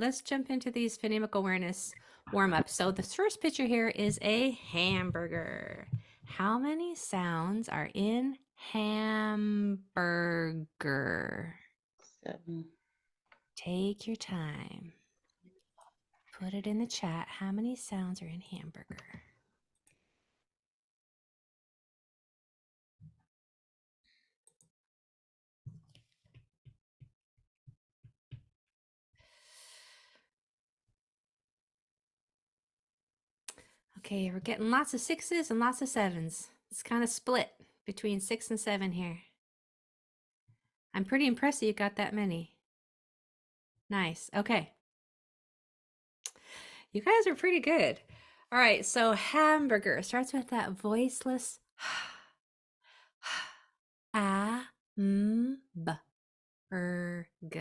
let's jump into these phonemic awareness warm-ups. So the first picture here is a hamburger. How many sounds are in hamburger? 7. Take your time. Put it in the chat. How many sounds are in hamburger? Okay, we're getting lots of 6s and lots of 7s. It's kind of split between 6 and 7 here. I'm pretty impressed that you got that many. Nice. Okay. You guys are pretty good. All right, so hamburger starts with that voiceless a m b g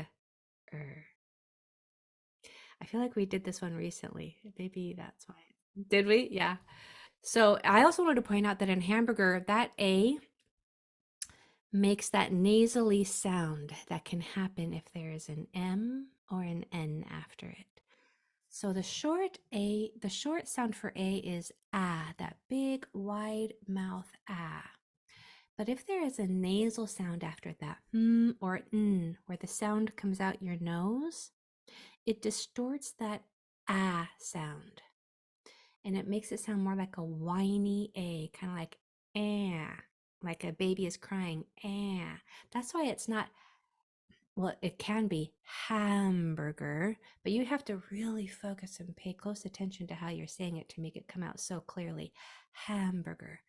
er. I feel like we did this one recently. Maybe that's why. Did we? Yeah. So I also wanted to point out that in hamburger, that A makes that nasally sound that can happen if there is an M or an N after it. So the short sound for A is ah, that big wide mouth ah. But if there is a nasal sound after that, or n, where the sound comes out your nose, it distorts that ah sound. And it makes it sound more like a whiny A, kind of like like a baby is crying, That's why it's not, well, it can be hamburger, but you have to really focus and pay close attention to how you're saying it to make it come out so clearly. Hamburger.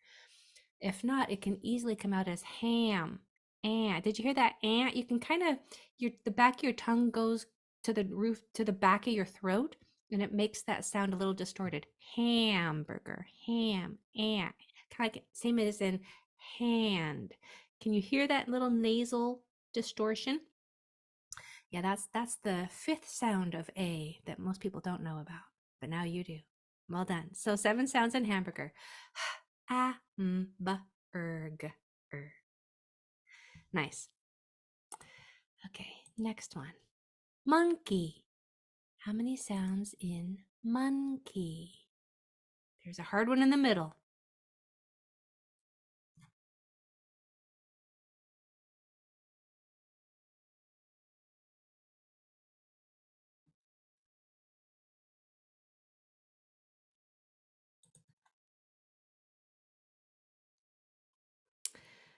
If not, it can easily come out as ham. Did you hear that? You can kind of, the back of your tongue goes to the roof, to the back of your throat, and it makes that sound a little distorted. Hamburger, ham, kind of like same as in hand. Can you hear that little nasal distortion? Yeah, that's the 5th sound of A that most people don't know about, but now you do. Well done. So 7 sounds in hamburger. A, m, b, g, er. Nice. Okay, next one. Monkey. How many sounds in monkey? There's a hard one in the middle.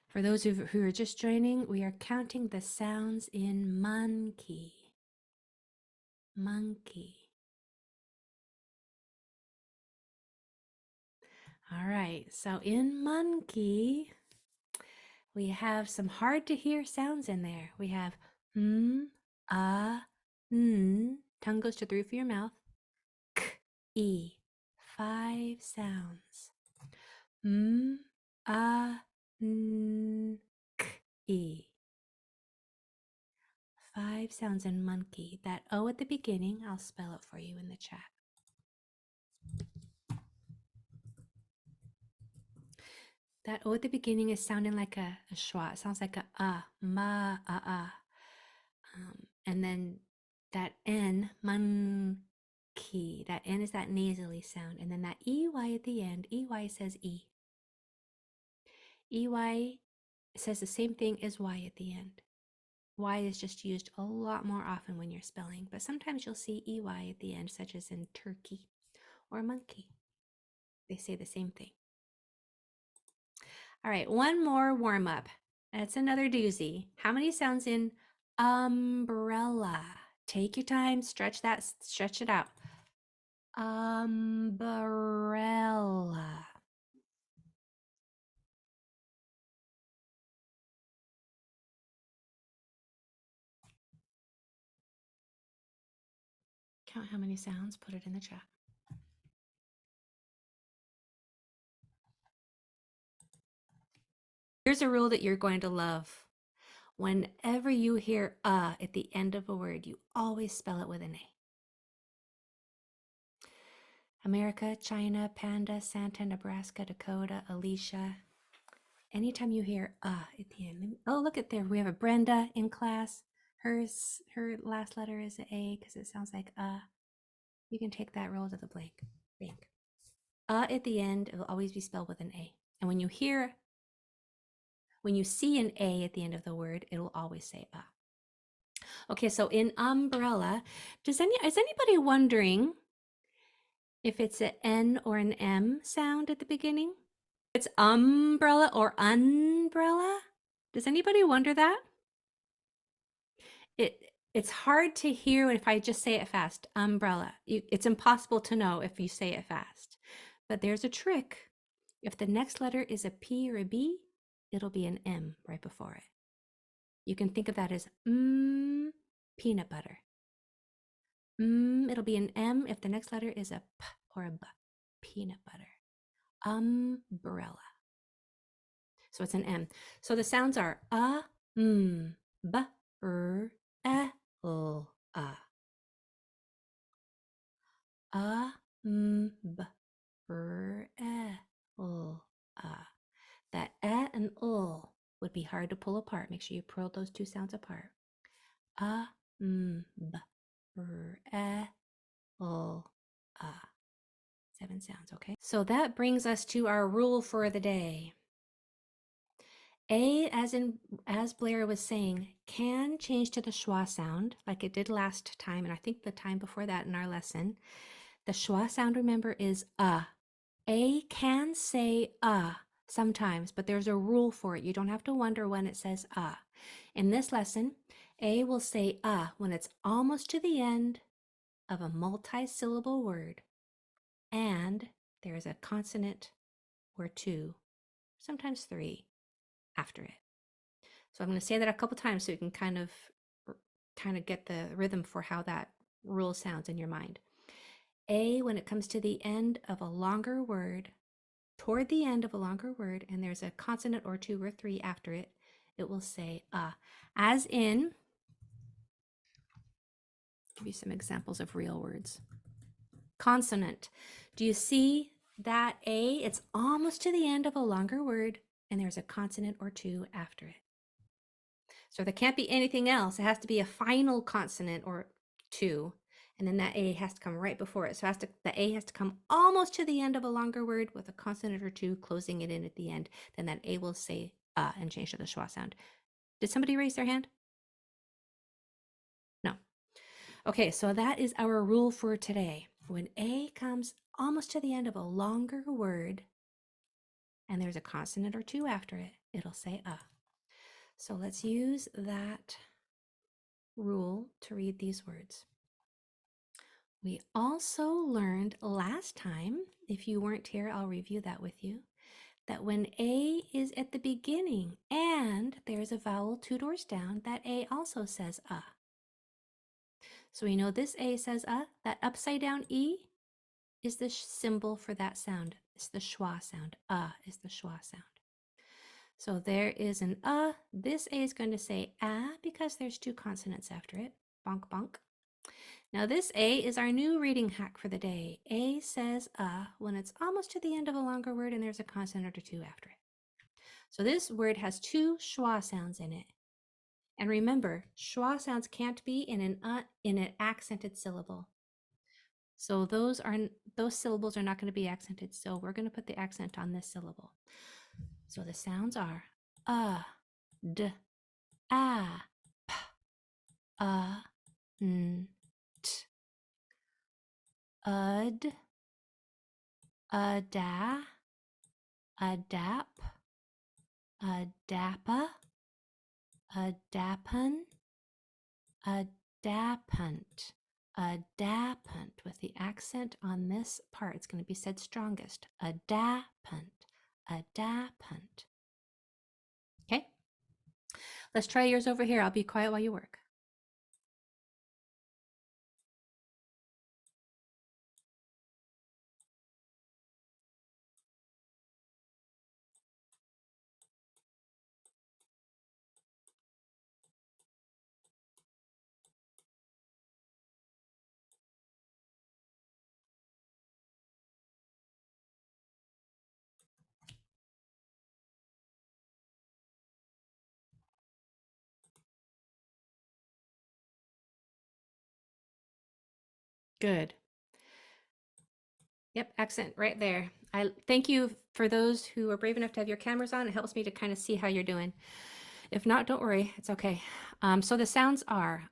For those who are just joining, we are counting the sounds in monkey. Monkey. All right, so in monkey, we have some hard to hear sounds in there. We have n. Tongue goes to the roof of your mouth. K, e. 5 sounds. N, k, e. 5 sounds in monkey. That O at the beginning, I'll spell it for you in the chat. That O at the beginning is sounding like a schwa. It sounds like a ma, and then that N, monkey, that N is that nasally sound. And then that EY at the end, EY says E. EY says the same thing as Y at the end. Y is just used a lot more often when you're spelling, but sometimes you'll see EY at the end, such as in turkey or monkey. They say the same thing. All right, one more warm up. That's another doozy. How many sounds in umbrella? Take your time, stretch it out. Umbrella. Count how many sounds, put it in the chat. Here's a rule that you're going to love. Whenever you hear at the end of a word, you always spell it with an A. America, China, Panda, Santa, Nebraska, Dakota, Alicia. Anytime you hear at the end. Oh, look at there. We have a Brenda in class. Her last letter is an A because it sounds like You can take that roll to the bank. At the end, it will always be spelled with an A. And when you see an A at the end of the word, it will always say Okay, so in umbrella, is anybody wondering if it's an N or an M sound at the beginning? It's umbrella or umbrella? Does anybody wonder that? It's hard to hear if I just say it fast. Umbrella. It's impossible to know if you say it fast. But there's a trick. If the next letter is a P or a B, it'll be an M right before it. You can think of that as peanut butter. It'll be an M if the next letter is a P or a B. Peanut butter. Umbrella. So it's an M. So the sounds are B, R, E, L, B, R, E, L, That E and L would be hard to pull apart. Make sure you pull those two sounds apart. B, R, E, L, 7 sounds, okay? So that brings us to our rule for the day. A, as Blair was saying, can change to the schwa sound like it did last time, and I think the time before that in our lesson. The schwa sound, remember, is A can say sometimes, but there's a rule for it. You don't have to wonder when it says In this lesson, A will say when it's almost to the end of a multi-syllable word, and there's a consonant or two, sometimes 3, after it. So I'm going to say that a couple times so you can kind of get the rhythm for how that rule sounds in your mind. A, when it comes to the end of a longer word, toward the end of a longer word, and there's a consonant or 2 or 3 after it, it will say as in, give you some examples of real words. Consonant. Do you see that A? It's almost to the end of a longer word, and there's a consonant or 2 after it. So there can't be anything else. It has to be a final consonant or 2, and then that A has to come right before it. So the A has to come almost to the end of a longer word with a consonant or 2 closing it in at the end. Then that A will say and change to the schwa sound. Did somebody raise their hand? No. Okay, so that is our rule for today. When A comes almost to the end of a longer word and there's a consonant or 2 after it, it'll say So let's use that rule to read these words. We also learned last time, if you weren't here, I'll review that with you, that when A is at the beginning and there's a vowel 2 doors down, that A also says So we know this A says that upside down E is the symbol for that sound. It's the schwa sound. Is the schwa sound. So there is an This A is going to say because there's 2 consonants after it. Bonk, bonk. Now this A is our new reading hack for the day. A says when it's almost to the end of a longer word and there's a consonant or 2 after it. So this word has 2 schwa sounds in it. And remember, schwa sounds can't be in an accented syllable. So those syllables are not going to be accented. So we're going to put the accent on this syllable. So the sounds are d, a, p, n, t, ud, ada, adap, adappa, adapun, adapant, adapant. With the accent on this part, it's going to be said strongest. Adapant, adapant. Okay, let's try yours over here. I'll be quiet while you work. Good. Yep, accent right there. I thank you for those who are brave enough to have your cameras on. It helps me to kind of see how you're doing. If not, don't worry, it's okay. So the sounds are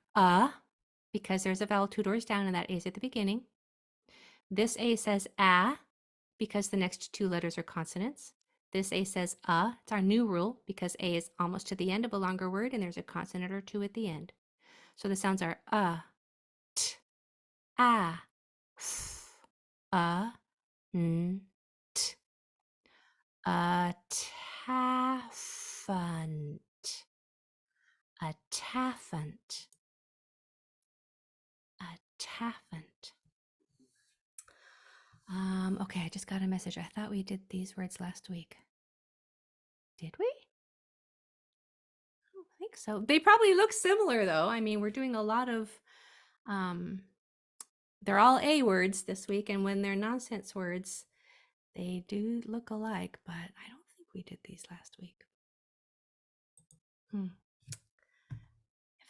because there's a vowel 2 doors down and that A is at the beginning. This A says because the next 2 letters are consonants. This A says it's our new rule because A is almost to the end of a longer word and there's a consonant or 2 at the end. So the sounds are t, f, n, t. A taffant. A taffant. A taffant. Okay, I just got a message. I thought we did these words last week. Did we? I don't think so. They probably look similar though. I mean, we're doing a lot of they're all A words this week, and when they're nonsense words, they do look alike, but I don't think we did these last week. If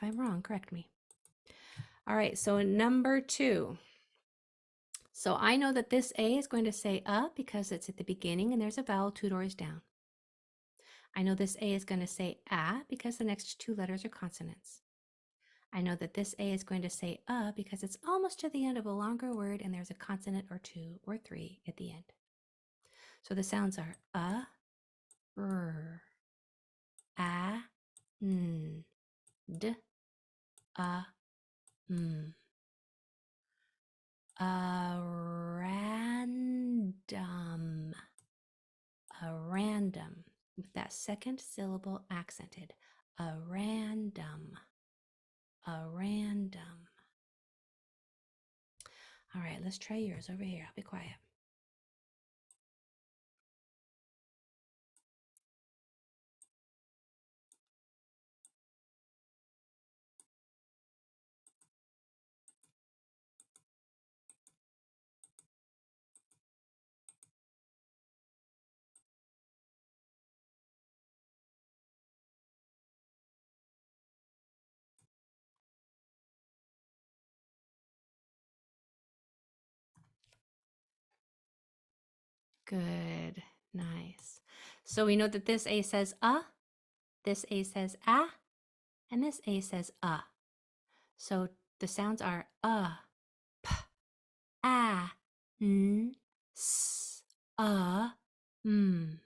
I'm wrong, correct me. All right, so number 2. So I know that this A is going to say because it's at the beginning and there's a vowel 2 doors down. I know this A is going to say because the next 2 letters are consonants. I know that this A is going to say because it's almost to the end of a longer word and there's a consonant or 2 or 3 at the end. So the sounds are r, n, d, m. Random. A random, with that second syllable accented. A random. A random. All right, let's try yours over here. I'll be quiet. Good. Nice. So we know that this A says this A says and this A says So the sounds are p, n, s, m.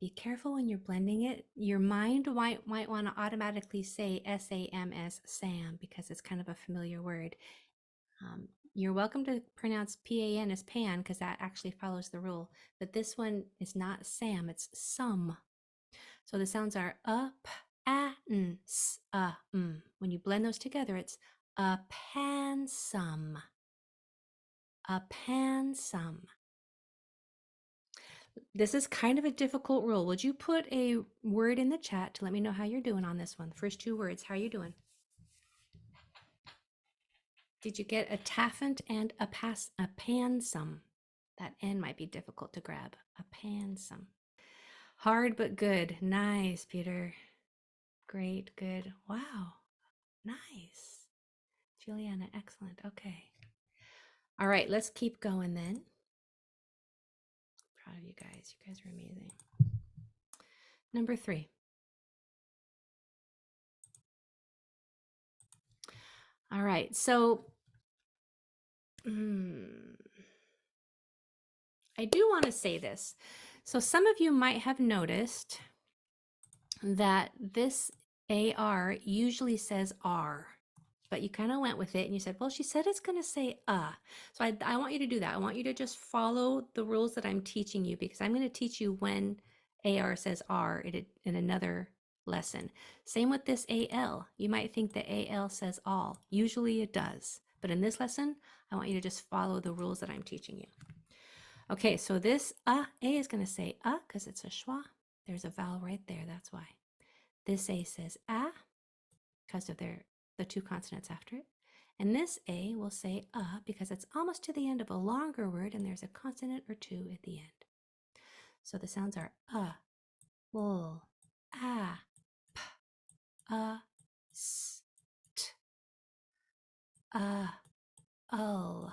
Be careful when you're blending it. Your mind might want to automatically say SAM as Sam because it's kind of a familiar word. You're welcome to pronounce PAN as Pan because that actually follows the rule. But this one is not Sam, it's sum. So the sounds are n, s, m. When you blend those together, it's a pansum. A pansum. This is kind of a difficult rule. Would you put a word in the chat to let me know how you're doing on this one? First 2 words, how are you doing? Did you get a taffant and a pansum? That N might be difficult to grab. A pansum. Hard but good. Nice, Peter. Great, good. Wow. Nice. Juliana, excellent. Okay. All right, let's keep going then. Proud of you guys. You guys are amazing. Number 3. All right, so I do want to say this. So some of you might have noticed that this AR usually says R, but you kind of went with it and you said, well, she said it's going to say So I want you to do that. I want you to just follow the rules that I'm teaching you because I'm going to teach you when AR says R in another lesson. Same with this AL. You might think that AL says all. Usually it does. But in this lesson, I want you to just follow the rules that I'm teaching you. Okay, so this A is going to say because it's a schwa. There's a vowel right there, that's why. This A says because of the 2 consonants after it. And this A will say because it's almost to the end of a longer word and there's a consonant or 2 at the end. So the sounds are l, p, s, t, ul,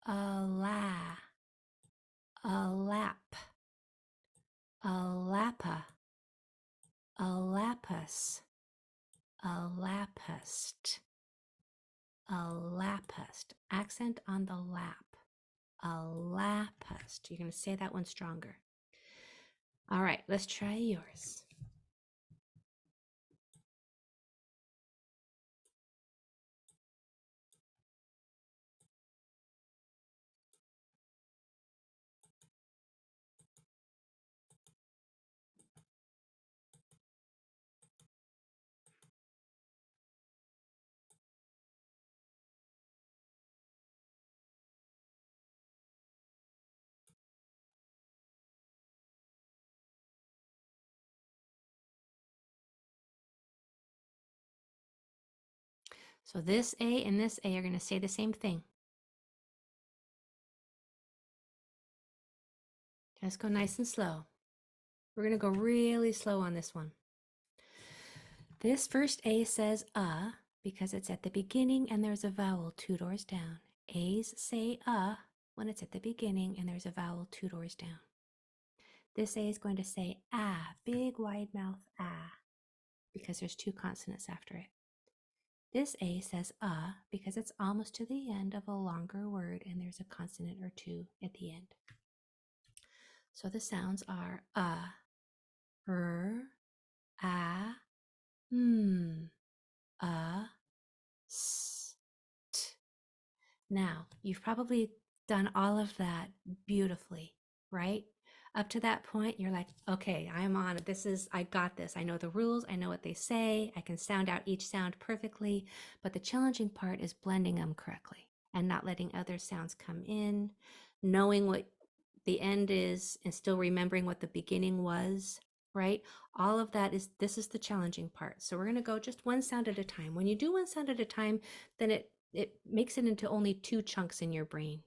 a la, a lap, a lappa, a lapis, a lapist, a lapist. Accent on the lap. A lapist. You're going to say that one stronger. All right, let's try yours. So this A and this A are going to say the same thing. Let's go nice and slow. We're going to go really slow on this one. This first A says because it's at the beginning and there's a vowel 2 doors down. A's say when it's at the beginning and there's a vowel 2 doors down. This A is going to say big wide mouth because there's 2 consonants after it. This A says because it's almost to the end of a longer word and there's a consonant or 2 at the end. So the sounds are s, t. Now, you've probably done all of that beautifully, right? Up to that point, you're like, okay, I'm on it. I got this. I know the rules. I know what they say. I can sound out each sound perfectly. But the challenging part is blending them correctly and not letting other sounds come in, knowing what the end is and still remembering what the beginning was, right? All of that this is the challenging part. So we're going to go just one sound at a time. When you do one sound at a time, then it makes it into only 2 chunks in your brain.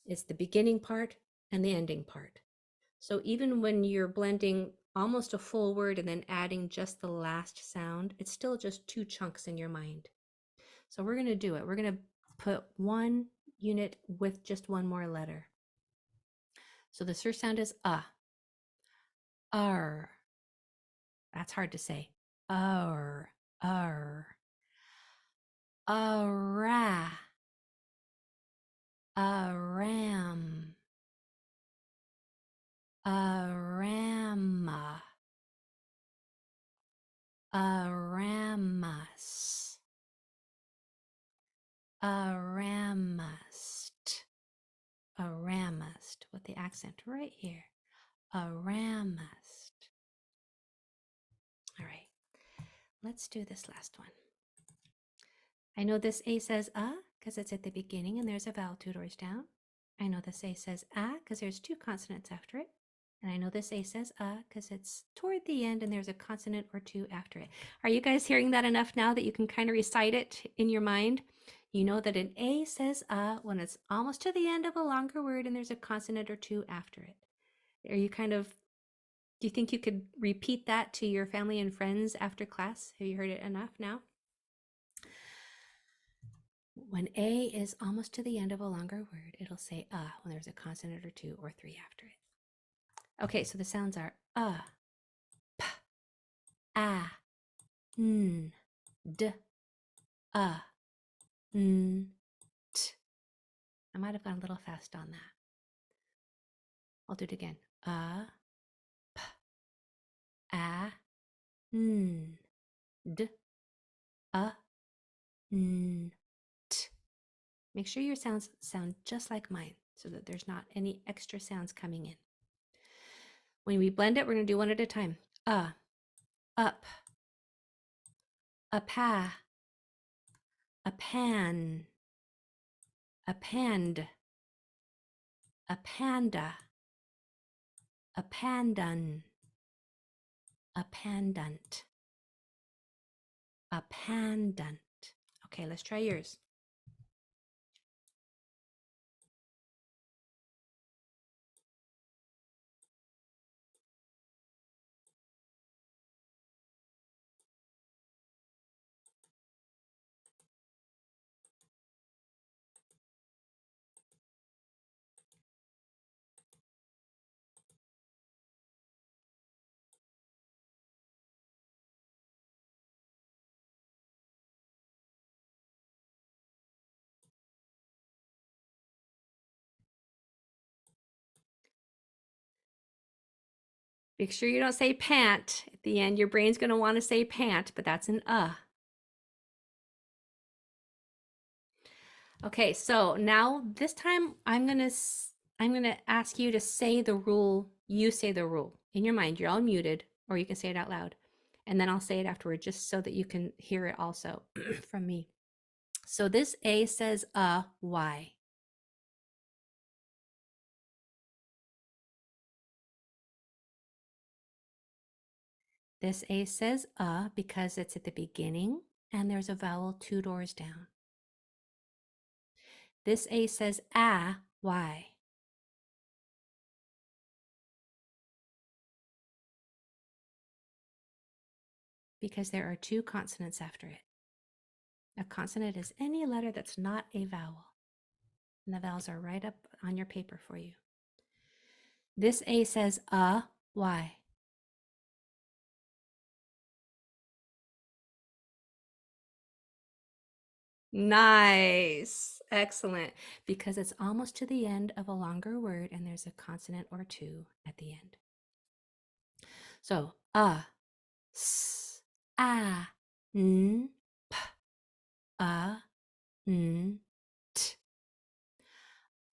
It's the beginning part and the ending part. So even when you're blending almost a full word and then adding just the last sound, it's still just 2 chunks in your mind. So we're going to do it. We're going to put one unit with just one more letter. So the first sound is R. That's hard to say. R. A ram. A ramma. A ramus. A ramust. A ramust with the accent right here. A ramust. All right, let's do this last one. I know this A says because it's at the beginning and there's a vowel 2 doors down. I know this A says because there's 2 consonants after it. And I know this A says because it's toward the end and there's a consonant or 2 after it. Are you guys hearing that enough now that you can kind of recite it in your mind? You know that an A says when it's almost to the end of a longer word and there's a consonant or 2 after it. Are you do you think you could repeat that to your family and friends after class? Have you heard it enough now? When A is almost to the end of a longer word, it'll say when there's a consonant or 2 or 3 after it. Okay, so the sounds are p, a, n, d, n, t. I might have gone a little fast on that. I'll do it again. P, a, n, d, n, t. Make sure your sounds sound just like mine so that there's not any extra sounds coming in. When we blend it, we're going to do one at a time. Up, a pa, a pan, a pand, a panda, a pandan, a pandant, a pandant. Okay, let's try yours. Make sure you don't say pant at the end. Your brain's going to want to say pant, but that's an Okay, so now this time I'm gonna ask you to say the rule. You say the rule in your mind. You're all muted, or you can say it out loud, and then I'll say it afterward, just so that you can hear it also from me. So this A says why? This A says because it's at the beginning and there's a vowel 2 doors down. This A says why? Because there are 2 consonants after it. A consonant is any letter that's not a vowel. And the vowels are right up on your paper for you. This A says why? Nice. Excellent. Because it's almost to the end of a longer word and there's a consonant or 2 at the end. So, s, n, p, n, t.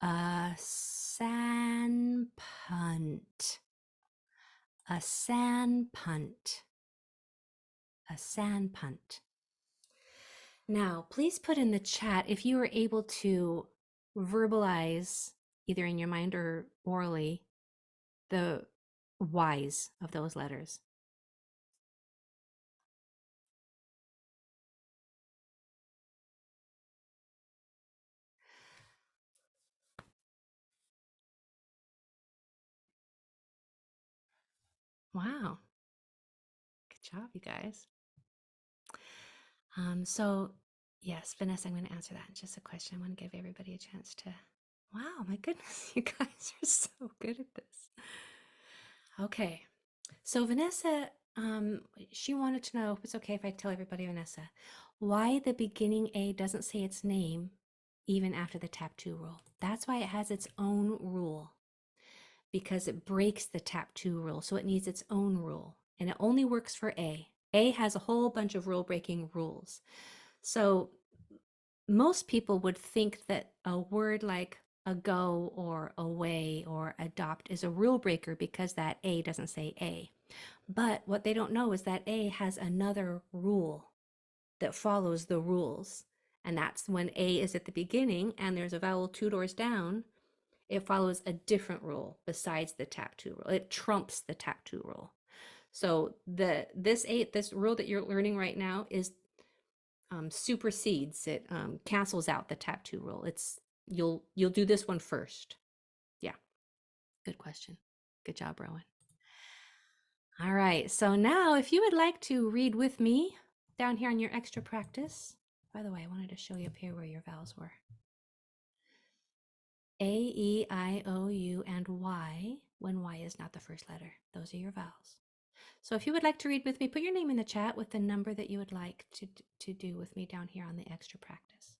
A sand punt. A sand punt. A sand punt. Now, please put in the chat if you were able to verbalize, either in your mind or orally, the Y's of those letters. Wow. Good job, you guys. So yes, Vanessa, I'm going to answer that in just a question. I want to give everybody a chance to. Wow, my goodness, you guys are so good at this. Okay, so Vanessa, she wanted to know if it's okay if I tell everybody, Vanessa, why the beginning A doesn't say its name even after the tap 2 rule. That's why it has its own rule, because it breaks the tap 2 rule. So it needs its own rule, and it only works for A. A has a whole bunch of rule breaking rules. So most people would think that a word like ago or away or adopt is a rule breaker because that A doesn't say A. But what they don't know is that A has another rule that follows the rules. And that's when A is at the beginning and there's a vowel 2 doors down, it follows a different rule besides the tap 2 rule. It trumps the tap 2 rule. So this rule that you're learning right now is supersedes it, cancels out the tap 2 rule. You'll do this one first. Yeah, good question. Good job, Rowan. All right, so now if you would like to read with me down here on your extra practice. By the way, I wanted to show you up here where your vowels were. A, E, I, O, U, and Y, when Y is not the first letter. Those are your vowels. So if you would like to read with me, put your name in the chat with the number that you would like to do with me down here on the extra practice.